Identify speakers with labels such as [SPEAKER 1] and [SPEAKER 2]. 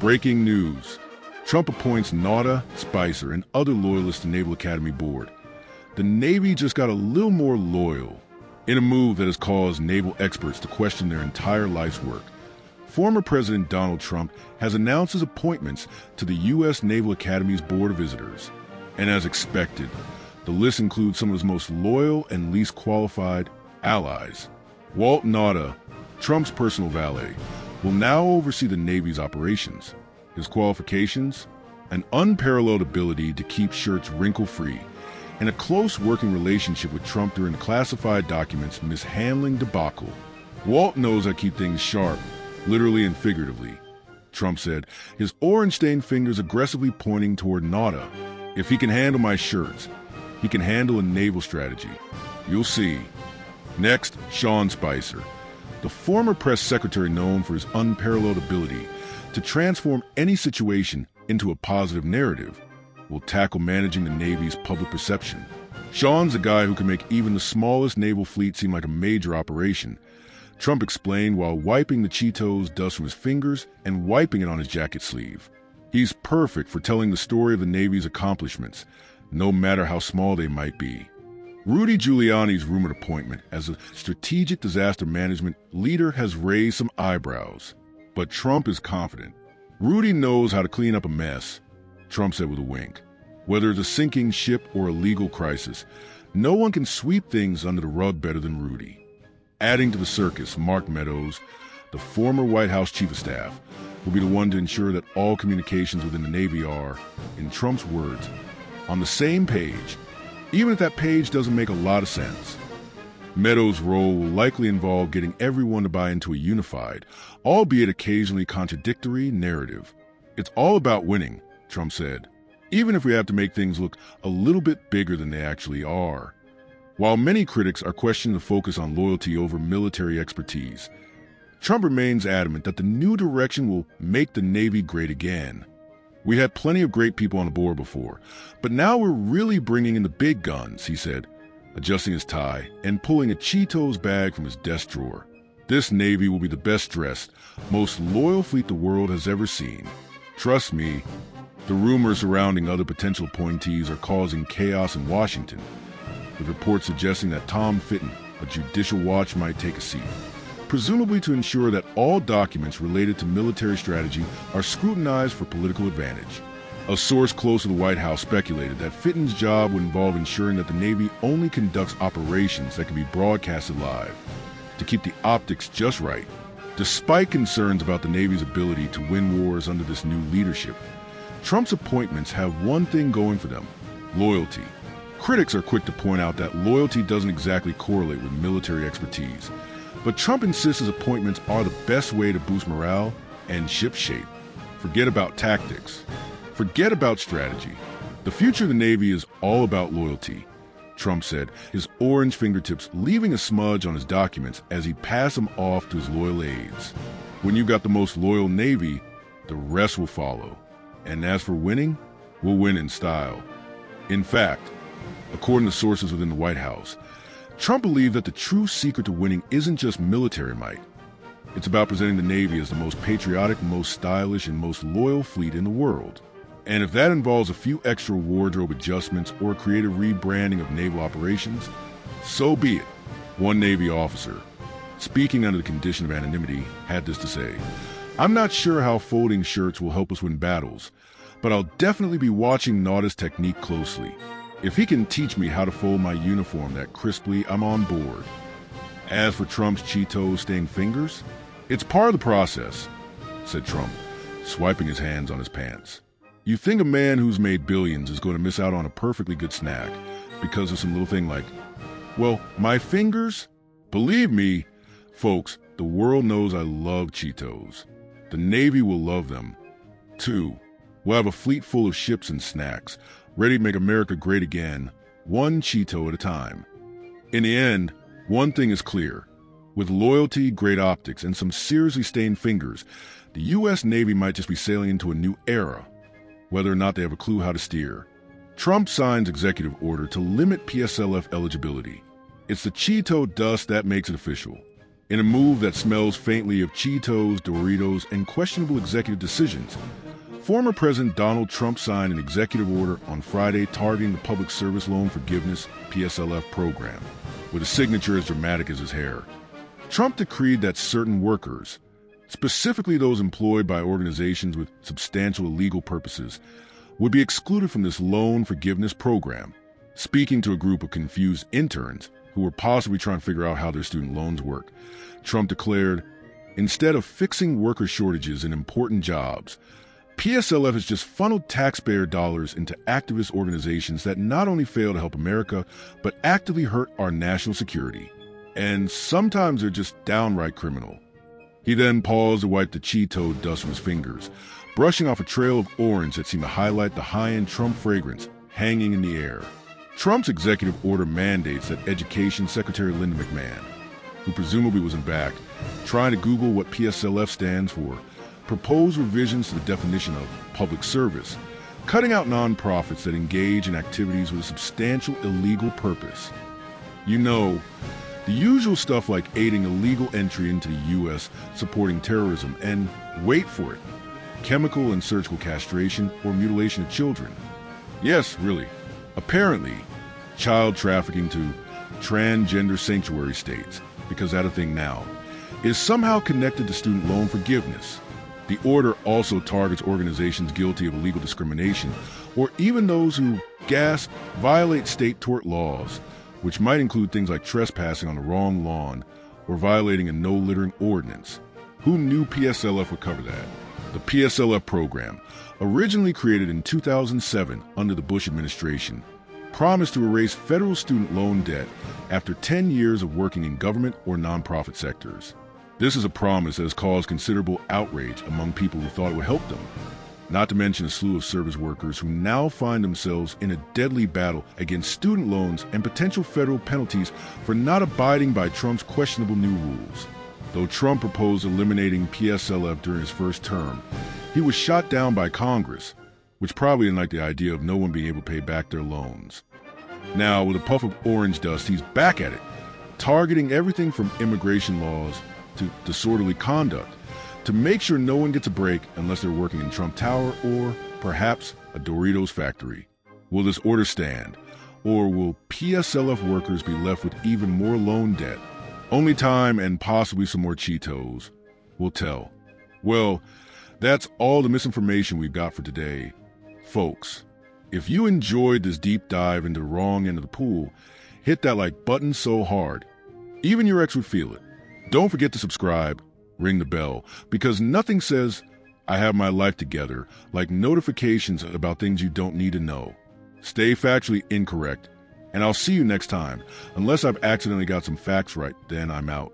[SPEAKER 1] Breaking news. Trump appoints Nauta, Spicer, and other loyalists to Naval Academy Board. The Navy just got a little more loyal, in a move that has caused naval experts to question their entire life's work. Former President Donald Trump has announced his appointments to the U.S. Naval Academy's Board of Visitors. And as expected, the list includes some of his most loyal and least qualified allies. Walt Nauta, Trump's personal valet, will now oversee the Navy's operations. His qualifications? An unparalleled ability to keep shirts wrinkle-free, and a close working relationship with Trump during the classified documents mishandling debacle. Walt knows how to keep things sharp, literally and figuratively. Trump said, his orange-stained fingers aggressively pointing toward Nauta. If he can handle my shirts, he can handle a naval strategy. You'll see. Next, Sean Spicer, the former press secretary known for his unparalleled ability to transform any situation into a positive narrative, will tackle managing the Navy's public perception. Sean's a guy who can make even the smallest naval fleet seem like a major operation. Trump explained while wiping the Cheetos dust from his fingers and wiping it on his jacket sleeve. He's perfect for telling the story of the Navy's accomplishments, no matter how small they might be. Rudy Giuliani's rumored appointment as a strategic disaster management leader has raised some eyebrows. But Trump is confident. Rudy knows how to clean up a mess, Trump said with a wink. Whether it's a sinking ship or a legal crisis, no one can sweep things under the rug better than Rudy. Adding to the circus, Mark Meadows, the former White House chief of staff, will be the one to ensure that all communications within the Navy are, in Trump's words, on the same page, even if that page doesn't make a lot of sense. Meadows' role will likely involve getting everyone to buy into a unified, albeit occasionally contradictory, narrative. It's all about winning, Trump said, even if we have to make things look a little bit bigger than they actually are. While many critics are questioning the focus on loyalty over military expertise, Trump remains adamant that the new direction will make the Navy great again. We had plenty of great people on the board before, but now we're really bringing in the big guns, he said, adjusting his tie and pulling a Cheetos bag from his desk drawer. This Navy will be the best dressed, most loyal fleet the world has ever seen. Trust me, the rumors surrounding other potential appointees are causing chaos in Washington, with reports suggesting that Tom Fitton, a judicial watch, might take a seat, presumably to ensure that all documents related to military strategy are scrutinized for political advantage. A source close to the White House speculated that Fitton's job would involve ensuring that the Navy only conducts operations that can be broadcasted live, to keep the optics just right. Despite concerns about the Navy's ability to win wars under this new leadership, Trump's appointments have one thing going for them: loyalty. Critics are quick to point out that loyalty doesn't exactly correlate with military expertise, but Trump insists his appointments are the best way to boost morale and ship shape. Forget about tactics. Forget about strategy. The future of the Navy is all about loyalty, Trump said, his orange fingertips leaving a smudge on his documents as he passed them off to his loyal aides. When you've got the most loyal Navy, the rest will follow. And as for winning, we'll win in style. In fact, according to sources within the White House, Trump believed that the true secret to winning isn't just military might. It's about presenting the Navy as the most patriotic, most stylish, and most loyal fleet in the world. And if that involves a few extra wardrobe adjustments or a creative rebranding of naval operations, so be it. One Navy officer, speaking under the condition of anonymity, had this to say: "I'm not sure how folding shirts will help us win battles, but I'll definitely be watching Nauta's technique closely. If he can teach me how to fold my uniform that crisply, I'm on board." As for Trump's Cheeto-stained fingers, it's part of the process, said Trump, swiping his hands on his pants. You think a man who's made billions is going to miss out on a perfectly good snack because of some little thing like, well, my fingers? Believe me, folks, the world knows I love Cheetos. The Navy will love them, too. We'll have a fleet full of ships and snacks, ready to make America great again, one Cheeto at a time. In the end, one thing is clear. With loyalty, great optics, and some seriously stained fingers, the U.S. Navy might just be sailing into a new era, whether or not they have a clue how to steer. Trump signs executive order to limit PSLF eligibility. It's the Cheeto dust that makes it official. In a move that smells faintly of Cheetos, Doritos, and questionable executive decisions, former President Donald Trump signed an executive order on Friday targeting the Public Service Loan Forgiveness PSLF program, with a signature as dramatic as his hair. Trump decreed that certain workers, specifically those employed by organizations with substantial illegal purposes, would be excluded from this loan forgiveness program. Speaking to a group of confused interns who were possibly trying to figure out how their student loans work, Trump declared, "Instead of fixing worker shortages in important jobs, PSLF has just funneled taxpayer dollars into activist organizations that not only fail to help America, but actively hurt our national security. And sometimes they're just downright criminal." He then paused to wipe the Cheeto dust from his fingers, brushing off a trail of orange that seemed to highlight the high-end Trump fragrance hanging in the air. Trump's executive order mandates that Education Secretary Linda McMahon, who presumably was in back, trying to Google what PSLF stands for, propose revisions to the definition of public service, cutting out nonprofits that engage in activities with a substantial illegal purpose. You know, the usual stuff like aiding illegal entry into the U.S., supporting terrorism, and, wait for it, chemical and surgical castration or mutilation of children. Yes, really. Apparently, child trafficking to transgender sanctuary states, because that's a thing now, is somehow connected to student loan forgiveness. The order also targets organizations guilty of illegal discrimination, or even those who, gasp, violate state tort laws, which might include things like trespassing on the wrong lawn or violating a no-littering ordinance. Who knew PSLF would cover that? The PSLF program, originally created in 2007 under the Bush administration, promised to erase federal student loan debt after 10 years of working in government or nonprofit sectors. This is a promise that has caused considerable outrage among people who thought it would help them, not to mention a slew of service workers who now find themselves in a deadly battle against student loans and potential federal penalties for not abiding by Trump's questionable new rules. Though Trump proposed eliminating PSLF during his first term, he was shot down by Congress, which probably didn't like the idea of no one being able to pay back their loans. Now, with a puff of orange dust, he's back at it, targeting everything from immigration laws to disorderly conduct, to make sure no one gets a break unless they're working in Trump Tower or, perhaps, a Doritos factory. Will this order stand? Or will PSLF workers be left with even more loan debt? Only time and possibly some more Cheetos will tell. Well, that's all the misinformation we've got for today. Folks, if you enjoyed this deep dive into the wrong end of the pool, hit that like button so hard, even your ex would feel it. Don't forget to subscribe, ring the bell, because nothing says, "I have my life together," like notifications about things you don't need to know. Stay factually incorrect, and I'll see you next time. Unless I've accidentally got some facts right, then I'm out.